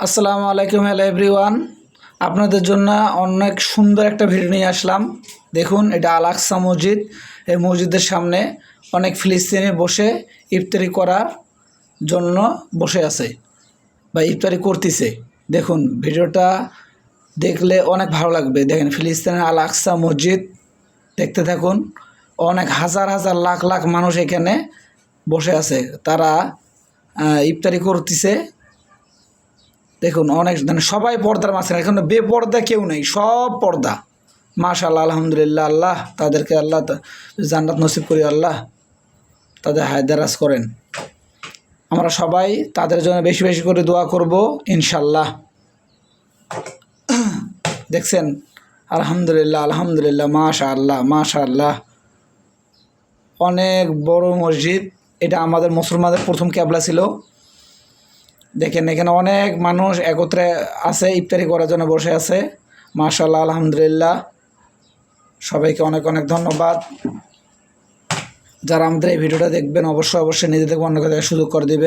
আসসালামু আলাইকুম, hello everyone. আপনাদের জন্য অনেক সুন্দর একটা ভিডিও নিয়ে আসলাম। দেখুন, এটা আল আকসা মসজিদ। এই মসজিদের সামনে অনেক ফিলিস্তিনি বসে ইফতারি করার জন্য বসে আছে বা ইফতারি করতেছে। দেখুন, ভিডিওটা দেখলে অনেক ভালো লাগবে। দেখেন, ফিলিস্তিনের আল আকসা মসজিদ দেখতে থাকুন। অনেক হাজার হাজার লাখ লাখ মানুষ এখানে বসে আছে, তারা ইফতারি করতেছে। দেখুন, অনেক সবাই পর্দার মাঝখানে, এখন বেপর্দা কেউ নেই, সব পর্দা। মাশাআল্লাহ, আলহামদুলিল্লাহ। আল্লাহ তাদেরকে জান্নাত নসিব করি, আল্লাহ তাদের হায়দারাজ করেন। আমরা সবাই তাদের জন্য বেশি বেশি করে দোয়া করব ইনশাল্লাহ। দেখছেন, আলহামদুলিল্লাহ আলহামদুলিল্লাহ, মাশাআল্লাহ মাশাআল্লাহ। অনেক বড় মসজিদ। এটা আমাদের মুসলমানদের প্রথম কিবলা ছিল। দেখেন, এখানে অনেক মানুষ একত্রে আছে, ইফতারি করার জন্য বসে আছে। মাশাআল্লাহ, আলহামদুলিল্লাহ। সবাইকে অনেক অনেক ধন্যবাদ। যারা আমাদের এই ভিডিওটা দেখবেন, অবশ্যই নিজেদেরকে অন্যকে দেখার সুযোগ করে দেবেন।